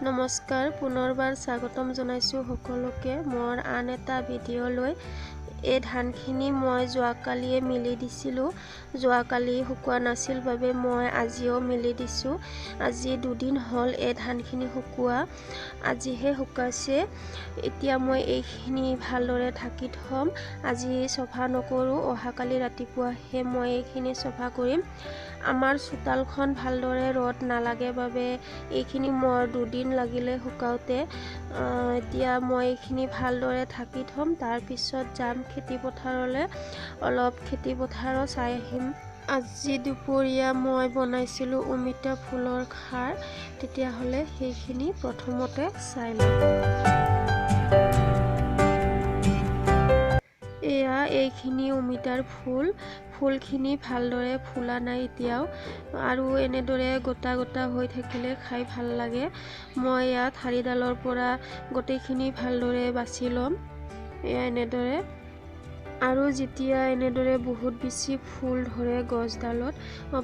নমস্কাৰ, পুনৰবাৰ স্বাগতম জনাইছোঁ সকলোকে মোৰ আন এটা ভিডিঅ'লৈ। এই ধানখিনি মই যোৱাকালিয়ে মিলি দিছিলোঁ। যোৱাকালি শুকোৱা নাছিল বাবে মই আজিও মিলি দিছোঁ। আজি দুদিন হ'ল এই ধানখিনি শুকোৱা, আজিহে শুকাইছে। এতিয়া মই এইখিনি ভালদৰে ঢাকি থ'ম। আজি চফা নকৰোঁ, অহাকালি ৰাতিপুৱাহে মই এইখিনি চফা কৰিম। আমাৰ চোতালখন ভালদৰে ৰ'দ নালাগে বাবে এইখিনি মোৰ দুদিন লাগিলে শুকাওঁতে। এতিয়া মই এইখিনি ভালদৰে ঢাকি থ'ম, তাৰপিছত যাম খেতি পথাৰলৈ, অলপ খেতি পথাৰো চাই আহিম। আজি দুপৰীয়া মই বনাইছিলোঁ অমিতা ফুলৰ খাৰ, তেতিয়াহ'লে সেইখিনি প্ৰথমতে চাই লওঁ। এয়া এইখিনি অমিতাৰ ফুলখিনি ভালদৰে ফুলা নাই এতিয়াও, আৰু এনেদৰে গোটা গোটা হৈ থাকিলে খাই ভাল লাগে। মই ইয়াত ঠাৰিডালৰ পৰা গোটেইখিনি ভালদৰে বাছি ল'ম, এয়া এনেদৰে। আৰু যেতিয়া এনেদৰে বহুত বেছি ফুল ধৰে গছডালত,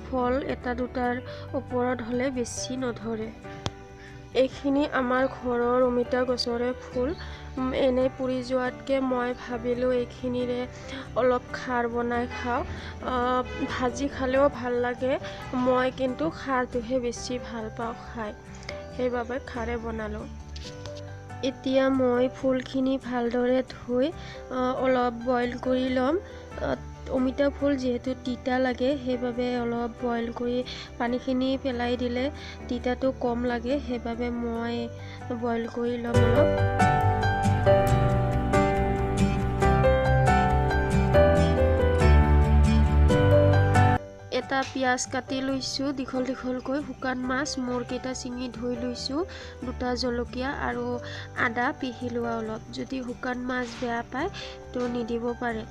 ফল এটা দুটাৰ ওপৰত হ'লে বেছি নধৰে। এইখিনি আমাৰ ঘৰৰ অমিতা গছৰে ফুল। এনেই পুৰি যোৱাতকৈ মই ভাবিলোঁ এইখিনিৰে অলপ খাৰ বনাই খাওঁ। ভাজি খালেও ভাল লাগে, মই কিন্তু খাৰটোহে বেছি ভাল পাওঁ খাই, সেইবাবে খাৰে বনালোঁ। এতিয়া মই ফুলখিনি ভালদৰে ধুই অলপ বইল কৰি ল'ম। অমিতা ফুল যিহেতু তিতা লাগে, সেইবাবে অলপ বইল কৰি পানীখিনি পেলাই দিলে তিতাটো কম লাগে, সেইবাবে মই বইল কৰি ল'ম অলপ। এটা পিঁয়াজ কাটি লৈছোঁ দীঘল দীঘলকৈ, শুকান মাছ মূৰকেইটা ছিঙি ধুই লৈছোঁ, দুটা জলকীয়া আৰু আদা পিহি লোৱা অলপ। যদি শুকান মাছ বেয়া পায় তো নিদিব পাৰে।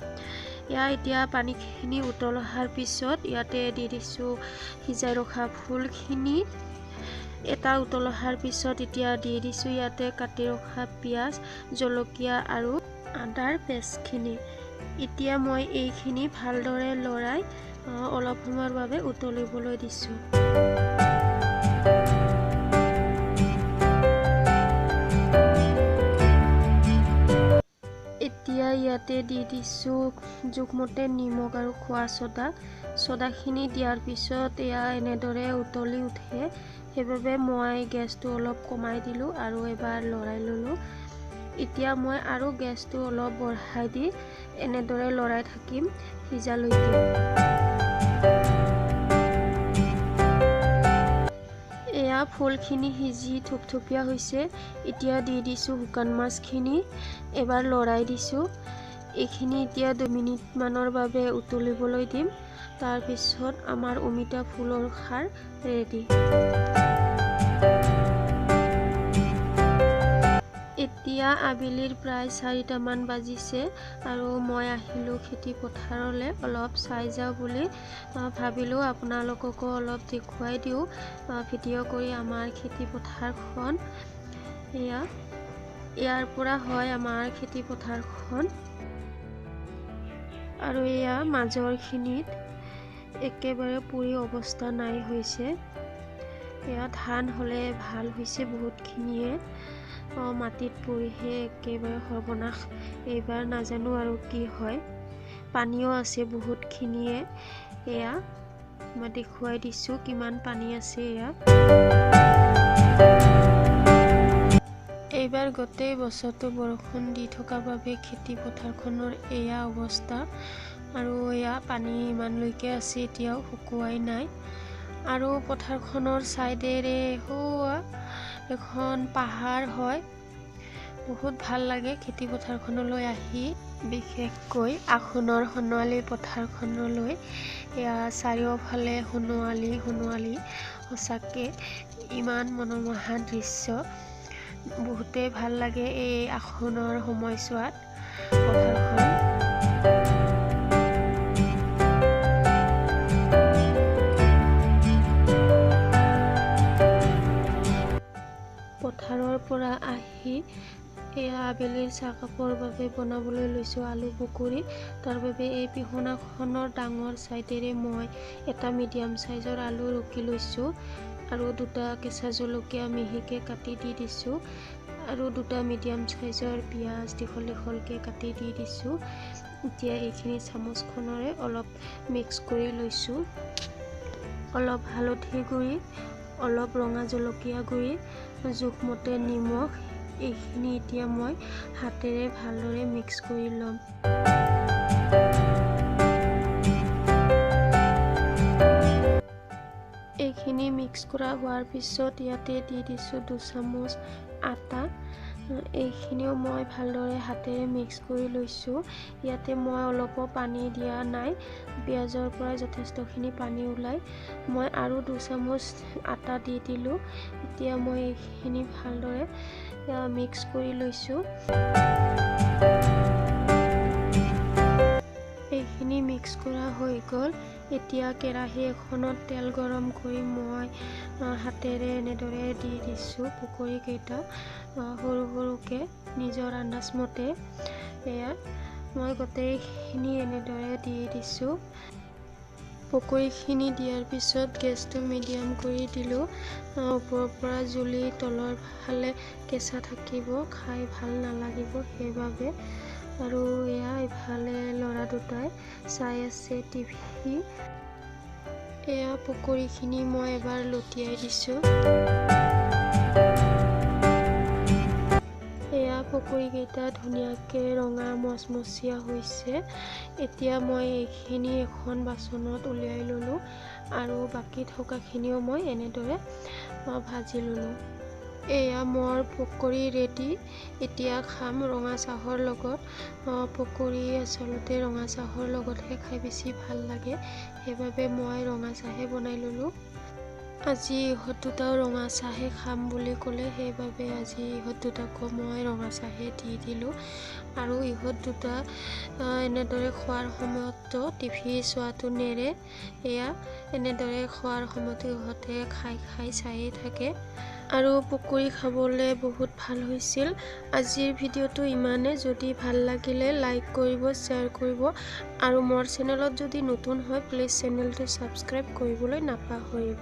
এতিয়া পানীখিনি উতল অহাৰ পিছত ইয়াতে দি দিছোঁ সিজাই ৰখা ফুলখিনি। এটা উতল অহাৰ পিছত এতিয়া দি দিছোঁ ইয়াতে কাটি ৰখা পিঁয়াজ, জলকীয়া আৰু আদাৰ পেষ্টখিনি। এতিয়া মই এইখিনি ভালদৰে লৰাই অলপ সময়ৰ বাবে উতলিবলৈ দিছোঁ। এতিয়া ইয়াতে দি দিছোঁ জোখমতে নিমখ আৰু খোৱা ছ'ডাখিনি দিয়াৰ পিছত এয়া এনেদৰে উতলি উঠে, সেইবাবে মই গেছটো অলপ কমাই দিলোঁ আৰু এবাৰ লৰাই ল'লোঁ। এতিয়া মই আৰু গেছটো অলপ বঢ়াই দি এনেদৰে লৰাই থাকিম সিজালৈকে। এয়া ফুলখিনি সিজি থুপথুপীয়া হৈছে। এতিয়া দি দিছোঁ শুকান মাছখিনি, এবাৰ লৰাই দিছোঁ। এইখিনি এতিয়া 2 মিনিটমানৰ বাবে উতলিবলৈ দিম, তাৰপিছত আমাৰ অমিতা ফুলৰ খাৰ ৰেডি। এতিয়া আবেলিৰ প্ৰায় 4টামান বাজিছে আৰু মই আহিলোঁ খেতি পথাৰলৈ অলপ চাই যাওঁ বুলি ভাবিলোঁ। আপোনালোককো অলপ দেখুৱাই দিওঁ ভিডিঅ' কৰি আমাৰ খেতি পথাৰখন। ইয়াৰ পৰা হয় আমাৰ খেতি পথাৰখন, আৰু এয়া মাজৰখিনিত একেবাৰে পুৰি অৱস্থা নাই হৈছে। এয়া ধান হ'লে ভাল হৈছে বহুতখিনিয়ে, মাটিত পৰিহে একেবাৰে সৰ্বনাশ। এইবাৰ নাজানো আৰু কি হয়। পানীও আছে বহুতখিনিয়ে, এয়া মই দেখুৱাই দিছোঁ কিমান পানী আছে। এইবাৰ গোটেই বছৰটো বৰষুণ দি থকাৰ বাবে খেতি পথাৰখনৰ এয়া অৱস্থা, আৰু এয়া পানী ইমানলৈকে আছে, এতিয়াও শুকুৱাই নাই। আৰু পথাৰখনৰ ছাইডেৰে এখন পাহাৰ হয়, বহুত ভাল লাগে খেতি পথাৰখনলৈ আহি, বিশেষকৈ আঘোণৰ সোণোৱালী পথাৰখনলৈ। এয়া চাৰিওফালে সোণোৱালী, সঁচাকৈ ইমান মনোমোহা দৃশ্য, বহুতেই ভাল লাগে এই আঘোণৰ সময়ছোৱাত পথাৰখন। পথাৰৰ পৰা আহি এয়া আবেলিৰ চাহকাপৰ বাবে বনাবলৈ লৈছোঁ আলু পকৰি। তাৰ বাবে এই পিহনাখনৰ ডাঙৰ চাইডেৰে মই এটা মিডিয়াম চাইজৰ আলু ৰুকি লৈছোঁ। আৰু 2টা কেঁচা জলকীয়া মিহিকৈ কাটি দি দিছোঁ আৰু 2টা মিডিয়াম সাইজৰ পিঁয়াজ দীঘলকৈ কাটি দি দিছোঁ। এতিয়া এইখিনি চামুচখনেৰে অলপ মিক্স কৰি লৈছোঁ। অলপ হালধি গুড়ি, অলপ ৰঙা জলকীয়া গুড়ি, জোখমতে নিমখ, এইখিনি এতিয়া মই হাতেৰে ভালদৰে মিক্স কৰি ল'ম। এইখিনি মিক্স কৰা হোৱাৰ পিছত ইয়াতে দি দিছোঁ 2 চামুচ আটা। এইখিনিও মই ভালদৰে হাতেৰে মিক্স কৰি লৈছোঁ। ইয়াতে মই অলপো পানী দিয়া নাই, পিঁয়াজৰ পৰা যথেষ্টখিনি পানী ওলায়। মই আৰু 2 চামুচ আটা দি দিলোঁ। এতিয়া মই এইখিনি ভালদৰে মিক্স কৰি লৈছোঁ। এইখিনি মিক্স কৰা হৈ গ'ল। এতিয়া কেৰাহী এখনত তেল গৰম কৰি মই হাতেৰে এনেদৰে দি দিছোঁ পকৰীকেইটা সৰু সৰুকৈ নিজৰ আন্দাজমতে। এয়া মই গোটেইখিনি এনেদৰে দি দিছোঁ। পকৰীখিনি দিয়াৰ পিছত গেছটো মিডিয়াম কৰি দিলোঁ। ওপৰৰ পৰা জ্বলি তলৰ ফালে কেঁচা থাকিব, খাই ভাল নালাগিব সেইবাবে। আৰু এয়া ইফালে ল'ৰা দুটাই চাই আছে টিভি। এয়া পকৰীখিনি মই এবাৰ লুটিয়াই দিছোঁ। এয়া পকৰীকেইটা ধুনীয়াকৈ ৰঙা মচমচীয়া হৈছে। এতিয়া মই এইখিনি এখন বাচনত উলিয়াই ল'লোঁ আৰু বাকী থকাখিনিও মই এনেদৰে ভাজি ল'লোঁ। এয়া মোৰ পকৰী ৰেডি। এতিয়া খাম ৰঙা চাহৰ লগত। পকৰী আচলতে ৰঙা চাহৰ লগতহে খাই বেছি ভাল লাগে, সেইবাবে মই ৰঙা চাহে বনাই ল'লোঁ। আজি ইহঁত দুটাও ৰঙা চাহে খাম বুলি ক'লে, সেইবাবে আজি ইহঁত দুটাকো মই ৰঙা চাহে দি দিলোঁ। আৰু ইহঁত দুটা এনেদৰে খোৱাৰ সময়তো টিভি চোৱাটো নেৰে। এয়া এনেদৰে খোৱাৰ সময়তো ইহঁতে খাই চায়ে থাকে। আৰু পকৰী খাবলৈ বহুত ভাল হৈছিল। আজিৰ ভিডিঅ'টো ইমানে। যদি ভাল লাগিলে লাইক কৰিব, শ্বেয়াৰ কৰিব আৰু মোৰ চেনেলত যদি নতুন হয় প্লিজ চেনেলটো ছাবস্ক্ৰাইব কৰিবলৈ নাপাহৰিব।